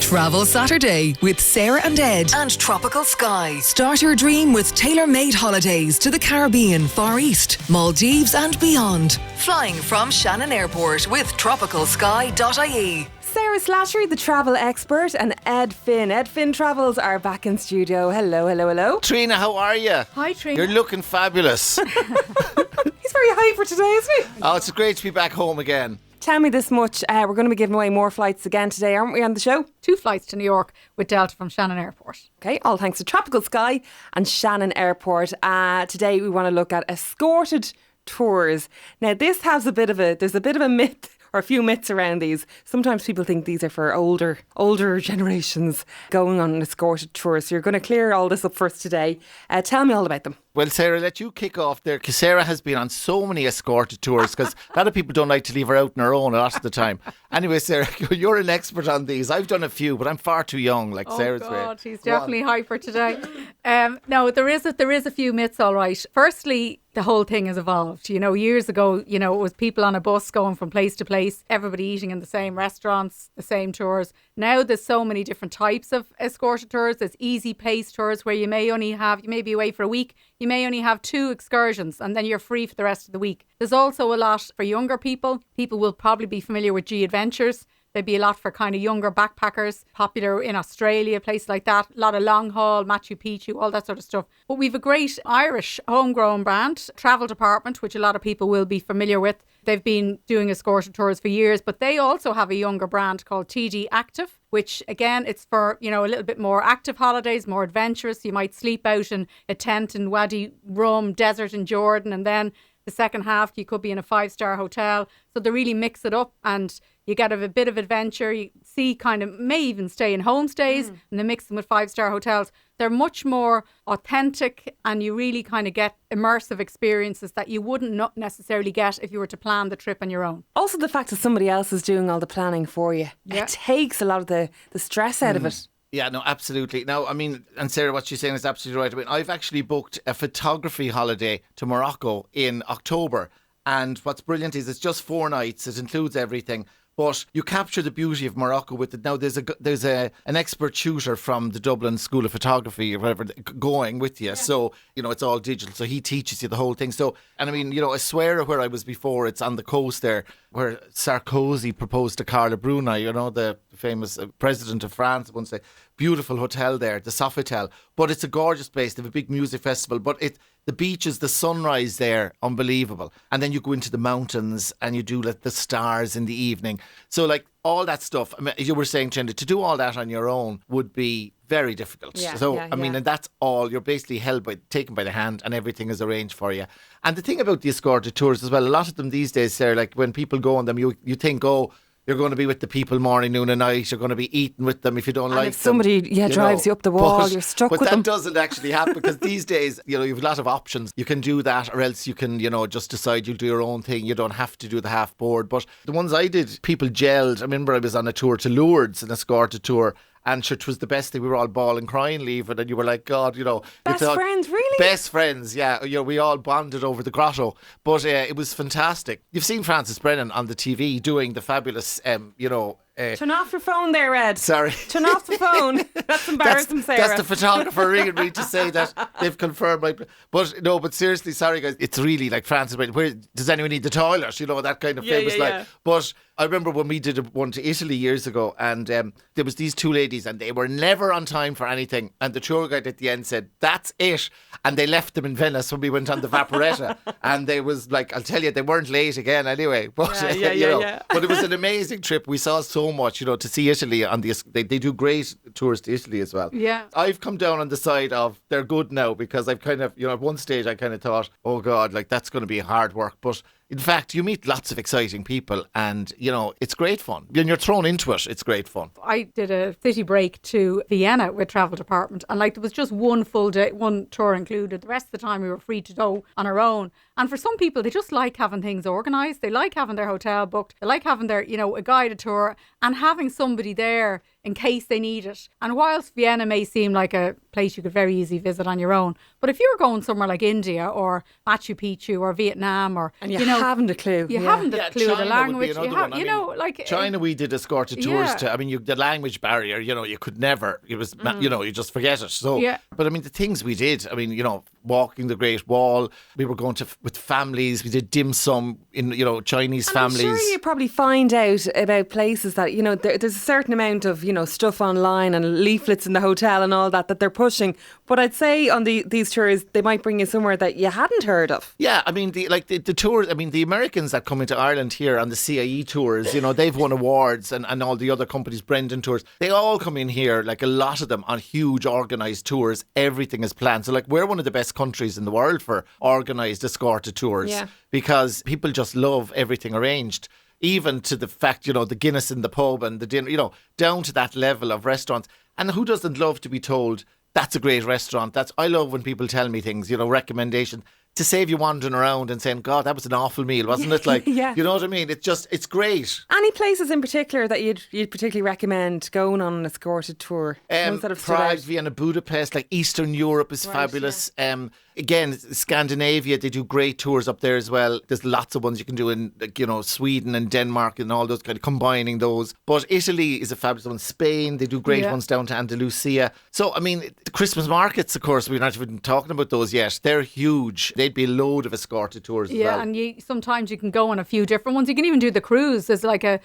Travel Saturday with Sarah and Ed and Tropical Sky. Start your dream with tailor-made holidays to the Caribbean, Far East, Maldives and beyond. Flying from Shannon Airport with tropicalsky.ie. Sarah Slattery, the travel expert, and Ed Finn. Ed Finn Travels are back in studio. Hello, hello, hello. Trina, how are you? Hi, Trina. You're looking fabulous. He's very hyper today, isn't he? Oh, it's great to be back home again. Tell me this much, we're going to be giving away more flights again today, aren't we, on the show? 2 flights to New York with Delta from Shannon Airport. Okay, all thanks to Tropical Sky and Shannon Airport. Today we want to look at escorted tours. Now, this has there's a bit of a myth, or a few myths around these. Sometimes people think these are for older generations going on an escorted tour. So you're going to clear all this up for us today. Tell me all about them. Well, Sarah, let you kick off there, because Sarah has been on so many escorted tours, because a lot of people don't like to leave her out on her own a lot of the time. Anyway, Sarah, you're an expert on these. I've done a few, but I'm far too young, like Sarah's way. Oh God, he's definitely hyper today. No, there is a few myths, all right. Firstly, the whole thing has evolved. You know, years ago, it was people on a bus going from place to place, everybody eating in the same restaurants, the same tours. Now there's so many different types of escorted tours. There's easy pace tours where you may be away for a week. You may only have 2 excursions and then you're free for the rest of the week. There's also a lot for younger people. People will probably be familiar with G Adventures. There'd be a lot for kind of younger backpackers, popular in Australia, places like that. A lot of long haul, Machu Picchu, all that sort of stuff. But we've a great Irish homegrown brand, Travel Department, which a lot of people will be familiar with. They've been doing escorted tours for years, but they also have a younger brand called TD Active, which again, it's for, a little bit more active holidays, more adventurous. You might sleep out in a tent in Wadi Rum Desert in Jordan, and then the second half you could be in a 5-star hotel. So they really mix it up and you get a bit of adventure. You see may even stay in homestays and they mix them with 5-star hotels. They're much more authentic and you really kind of get immersive experiences that you wouldn't not necessarily get if you were to plan the trip on your own. Also the fact that somebody else is doing all the planning for you. Yeah. It takes a lot of the stress out of it. Yeah, no, absolutely. Now, and Sarah, what she's saying is absolutely right. I've actually booked a photography holiday to Morocco in October. And what's brilliant is it's just 4 nights. It includes everything. But you capture the beauty of Morocco with it. Now, there's an expert tutor from the Dublin School of Photography or whatever going with you. Yeah. So, it's all digital. So he teaches you the whole thing. So, and I swear where I was before, it's on the coast there where Sarkozy proposed to Carla Bruni, the famous president of France. Once a beautiful hotel there, the Sofitel. But it's a gorgeous place. They have a big music festival. But the beaches, the sunrise there, unbelievable. And then you go into the mountains and you do the stars in the evening. So all that stuff, you were saying, Chinda, to do all that on your own would be very difficult. Yeah, so, yeah. And that's all. You're basically taken by the hand and everything is arranged for you. And the thing about the escorted tours as well, a lot of them these days, Sarah, when people go on them, you think, you're going to be with the people morning, noon and night. You're going to be eating with them if you don't like them. If somebody drives you up the wall, you're stuck with them. But that doesn't actually happen because these days, you have a lot of options. You can do that or else you can, just decide you'll do your own thing. You don't have to do the half board. But the ones I did, people gelled. I remember I was on a tour to Lourdes, an escorted tour. And it was the best thing. We were all bawling, crying, leaving, and you were like, God, Best friends, really? Best friends, yeah. We all bonded over the grotto. But it was fantastic. You've seen Francis Brennan on the TV doing the fabulous, Turn off your phone there, Ed. Sorry. Turn off the phone. That's embarrassing, Sarah. That's the photographer ringing me to say that they've confirmed But seriously, sorry guys, it's really like Francis Brennan. Where does anyone need the toilet? That kind of famous line. But I remember when we did one to Italy years ago and there was these 2 ladies and they were never on time for anything and the tour guide at the end said, that's it. And they left them in Venice when we went on the Vaporetta and they was I'll tell you, they weren't late again anyway. But, but it was an amazing trip. We saw so much, to see Italy on they do great tours to Italy as well. Yeah. I've come down on the side of they're good now because I've kind of, at one stage I kind of thought, oh God, that's going to be hard work. But in fact, you meet lots of exciting people and, it's great fun. When you're thrown into it, it's great fun. I did a city break to Vienna with Travel Department and there was just one full day, one tour included. The rest of the time we were free to go on our own. And for some people, they just like having things organised. They like having their hotel booked. They like having their, a guided tour and having somebody there in case they need it. And whilst Vienna may seem like a place you could very easily visit on your own, but if you're going somewhere like India or Machu Picchu or Vietnam, or And you haven't a clue. you haven't a clue of the China would be language. another one. I mean, like China, we did escorted tours Yeah. to. I mean, the language barrier. You could never. It was, you just forget it. So, Yeah. but I mean, the things we did. I mean, walking the Great Wall. We were going to with families. We did dim sum in Chinese families. I'm sure you probably find out about places that, there's a certain amount of, stuff online and leaflets in the hotel and all that they're pushing. But I'd say on these tours, they might bring you somewhere that you hadn't heard of. Yeah, I mean, the tours, I mean, the Americans that come into Ireland here on the CIE tours, they've won awards and all the other companies, Brendan Tours, they all come in here, like a lot of them, on huge organised tours. Everything is planned. So, like, we're one of the best countries in the world for organised escorted tours because people just love everything arranged. Even to the fact, the Guinness in the pub and the dinner, down to that level of restaurants. And who doesn't love to be told, that's a great restaurant? I love when people tell me things, recommendations, to save you wandering around and saying, God, that was an awful meal, wasn't it? Like, Yeah. You know what I mean? It's great. Any places in particular that you'd particularly recommend going on an escorted tour? Ones that have stood Prague, out? Vienna, Budapest, like Eastern Europe is fabulous. Again, Scandinavia, they do great tours up there as well. There's lots of ones you can do in, Sweden and Denmark and all those, kind of combining those. But Italy is a fabulous one. Spain, they do great ones down to Andalusia. So, I mean, the Christmas markets, of course, we're not even talking about those yet. They're huge. They'd be a load of escorted tours as well. Yeah, and sometimes you can go on a few different ones. You can even do the cruise. There's like a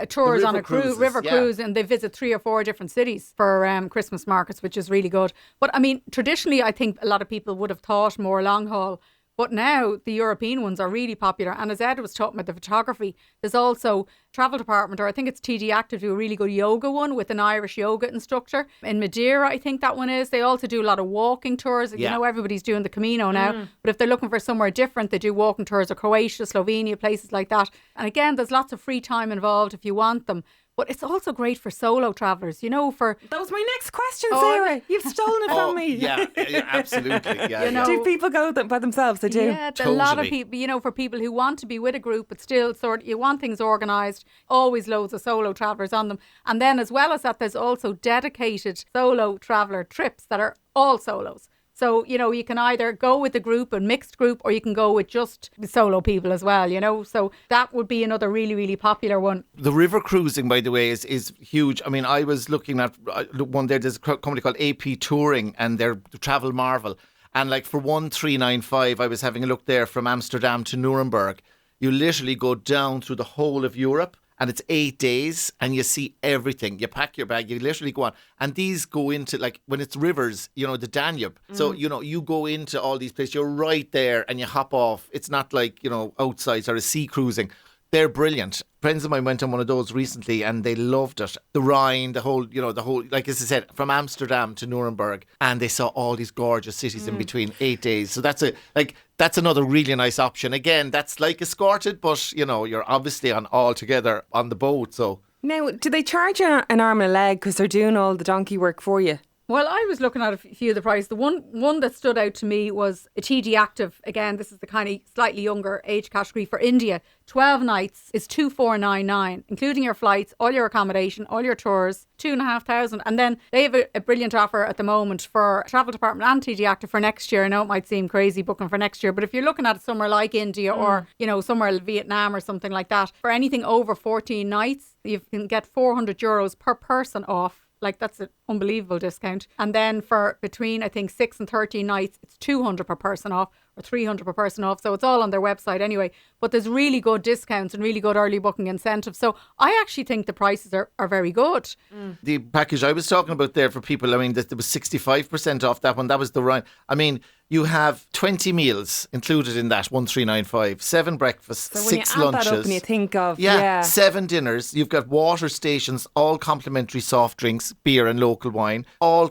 tours on a river cruise, and they visit 3 or 4 different cities for Christmas markets, which is really good. But I mean, traditionally, I think a lot of people would have thought more long haul. But now the European ones are really popular. And as Ed was talking about the photography, there's also travel department, or I think it's TD Active, do a really good yoga one with an Irish yoga instructor. In Madeira, I think that one is. They also do a lot of walking tours. Yeah. Everybody's doing the Camino now. But if they're looking for somewhere different, they do walking tours of Croatia, Slovenia, places like that. And again, there's lots of free time involved if you want them. But it's also great for solo travellers, for... That was my next question, Sarah. You've stolen it from me. Yeah, absolutely. Yeah, Do people go by themselves? They do. Yeah, a lot of people, for people who want to be with a group, but still you want things organised, always loads of solo travellers on them. And then as well as that, there's also dedicated solo traveller trips that are all solos. So, you can either go with a group, a mixed group, or you can go with just solo people as well, So that would be another really, really popular one. The river cruising, by the way, is huge. I mean, I was looking at one there. There's a company called AP Touring, and they're Travel Marvel. And like for 1395, I was having a look there from Amsterdam to Nuremberg. You literally go down through the whole of Europe. And it's 8 days and you see everything. You pack your bag, you literally go on. And these go into, like, when it's rivers, the Danube. So, you go into all these places, you're right there and you hop off. It's not like, outside or a sea cruising. They're brilliant. Friends of mine went on one of those recently and they loved it. The Rhine, the whole, like as I said, from Amsterdam to Nuremberg. And they saw all these gorgeous cities in between 8 days. So that's another really nice option. Again, that's like escorted, but, you're obviously all together on the boat. So Now, do they charge you an arm and a leg because they're doing all the donkey work for you? Well, I was looking at a few of the prices. The one that stood out to me was a TD Active. Again, this is the kind of slightly younger age category for India. 12 nights is 2,499, including your flights, all your accommodation, all your tours, 2,500. And then they have a brilliant offer at the moment for Travel Department and TD Active for next year. I know it might seem crazy booking for next year, but if you're looking at somewhere like India or, somewhere like Vietnam or something like that, for anything over 14 nights, you can get €400 per person off. Like, that's an unbelievable discount. And then for between, I think, 6 and 13 nights, it's 200 per person off or 300 per person off. So it's all on their website anyway. But there's really good discounts and really good early booking incentives. So I actually think the prices are very good. the package I was talking about there for people, I mean, there was 65% off that one. That was the right. I mean, you have 20 meals included in that, 1395, 7 breakfasts, So when 6 you add lunches. that up and you think of, 7 dinners. You've got water stations, all complimentary soft drinks, beer and local wine, all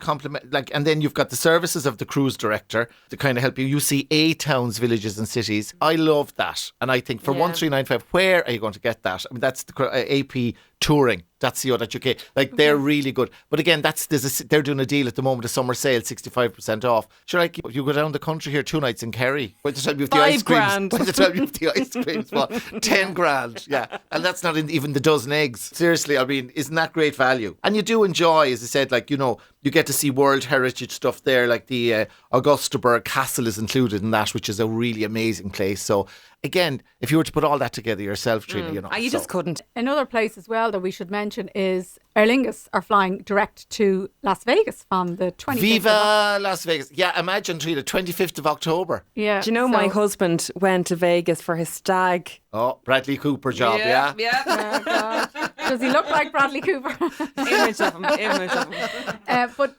and then you've got the services of the cruise director to kind of help you. You see 8 towns, villages and cities. I love that. And I think for 1395, where are you going to get that? I mean, that's the AP touring. That's co.uk. Like they're really good. But again, they're doing a deal at the moment, a summer sale, 65% off. Sure, like you go down the country here 2 nights in Kerry. By the time you have the ice creams, by the time you have the ice creams, what? 10 grand. Yeah, and that's not even the dozen eggs. Seriously, I mean, isn't that great value? And you do enjoy, as I said, like, you know, you get to see World Heritage stuff there, like the Augustaburg Castle is included in that, which is a really amazing place. So again, if you were to put all that together yourself, Trina, you know. You just couldn't. Another place as well that we should mention is Aer Lingus are flying direct to Las Vegas from the 25th. Viva Las Vegas. Yeah, imagine, Trina, 25th of October. Yeah. Do you know my husband went to Vegas for his stag? Oh, Bradley Cooper job, yeah? Yeah. Oh, God. Does he look like Bradley Cooper? Image of him. But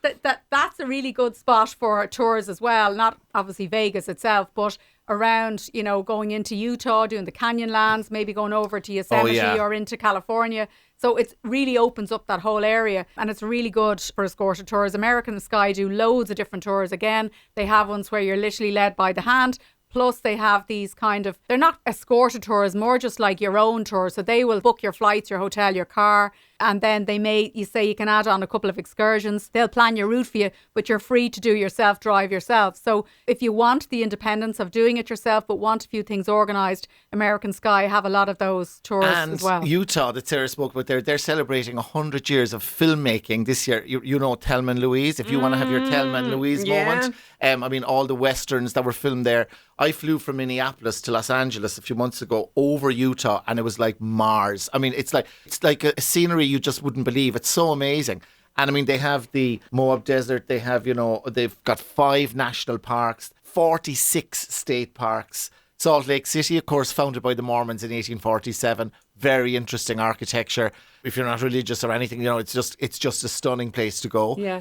that's a really good spot for tours as well. Not obviously Vegas itself, but around, you know, going into Utah, doing the Canyonlands, maybe going over to Yosemite or into California. So it really opens up that whole area, and it's really good for escorted tours. American Sky do loads of different tours. Again, they have ones where you're literally led by the hand. Plus they have these kind of, they're not escorted tours, more just like your own tour. So they will book your flights, your hotel, your car. And then you say you can add on a couple of excursions. They'll plan your route for you, but you're free to do drive yourself. So if you want the independence of doing it yourself, but want a few things organised, American Sky have a lot of those tours as well. And Utah that Sarah spoke about there, they're celebrating 100 years of filmmaking this year. You know Thelma and Louise, if you want to have your Thelma and Louise moment. I mean, all the westerns that were filmed there. I flew from Minneapolis to Los Angeles a few months ago over Utah, and it was like Mars. I mean, it's like a scenery you just wouldn't believe. It's so amazing. And I mean, they have the Moab Desert. They have, you know, they've got 5 national parks, 46 state parks. Salt Lake City, of course, founded by the Mormons in 1847. Very interesting architecture. If you're not religious or anything, you know, it's just a stunning place to go. Yeah.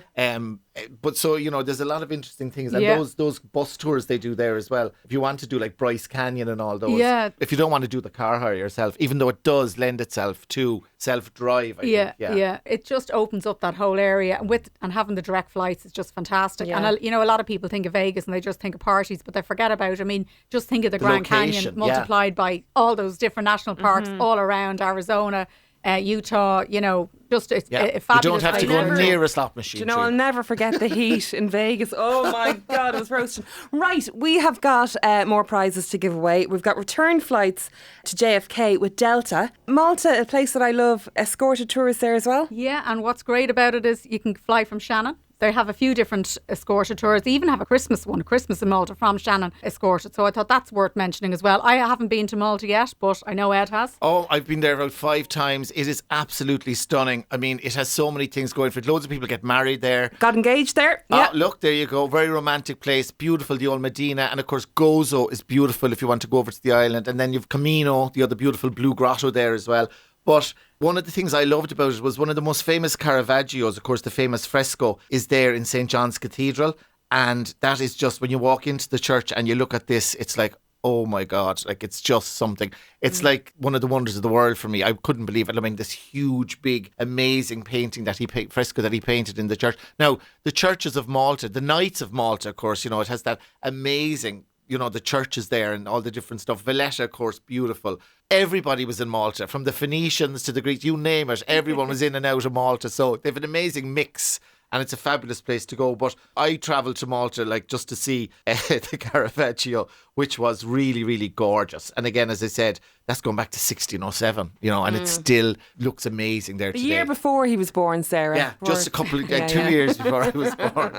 But so, you know, there's a lot of interesting things. And those bus tours they do there as well. If you want to do like Bryce Canyon and all those. Yeah. If you don't want to do the car hire yourself, even though it does lend itself to self-drive, I think. Yeah. It just opens up that whole area. And having the direct flights is just fantastic. Yeah. And, you know, a lot of people think of Vegas and they just think of parties, but they forget about, I mean, just think of the Grand location, Canyon multiplied by all those different national parks all around Arizona, Utah, you know, just a fabulous You don't have to go place. near a slot machine. Do you know, I'll never forget the heat in Vegas. Oh my God, it was roasting. Right, we have got more prizes to give away. We've got return flights to JFK with Delta. Malta, a place that I love, escorted tours there as well. Yeah, and what's great about it is you can fly from Shannon. They have a few different escorted tours. They even have a Christmas in Malta from Shannon escorted. So I thought that's worth mentioning as well. I haven't been to Malta yet, but I know Ed has. Oh, I've been there about 5 times. It is absolutely stunning. I mean, it has so many things going for it. Loads of people get married there. Got engaged there. Yeah. Look, there you go. Very romantic place. Beautiful, the old Medina. And of course, Gozo is beautiful if you want to go over to the island. And then you've Camino, the other beautiful blue grotto there as well. But one of the things I loved about it was one of the most famous Caravaggios, of course, the famous fresco, is there in St. John's Cathedral. And that is just, when you walk into the church and you look at this, it's like, oh my God, like it's just something. It's like one of the wonders of the world for me. I couldn't believe it. I mean, this huge, big, amazing painting fresco that he painted in the church. Now, the churches of Malta, the Knights of Malta, of course, you know, it has that amazing, you know, the churches there and all the different stuff. Valletta, of course, beautiful. Everybody was in Malta, from the Phoenicians to the Greeks, you name it. Everyone was in and out of Malta. So they have an amazing mix. And it's a fabulous place to go. But I travelled to Malta like just to see the Caravaggio, which was really, really gorgeous. And again, as I said, that's going back to 1607, you know, and it still looks amazing there today. The year before he was born, Sarah. Yeah, just a couple of, 2 years before I was born.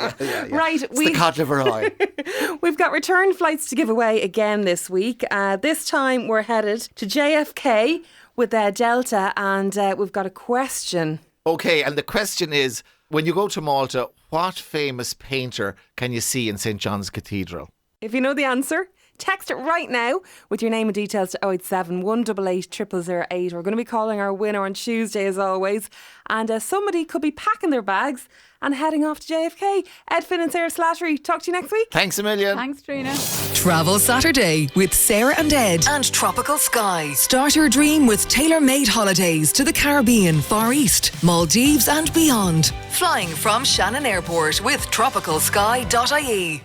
Right. It's the cod liver oil. We've got return flights to give away again this week. This time we're headed to JFK with Delta, and we've got a question. Okay, and the question is, when you go to Malta, what famous painter can you see in St. John's Cathedral? If you know the answer, text it right now with your name and details to 087 188 0008. We're going to be calling our winner on Tuesday as always. And somebody could be packing their bags and heading off to JFK. Ed, Finn and Sarah Slattery, talk to you next week. Thanks a million. Thanks, Trina. Travel Saturday with Sarah and Ed and Tropical Sky. Start your dream with tailor-made holidays to the Caribbean, Far East, Maldives and beyond. Flying from Shannon Airport with tropicalsky.ie.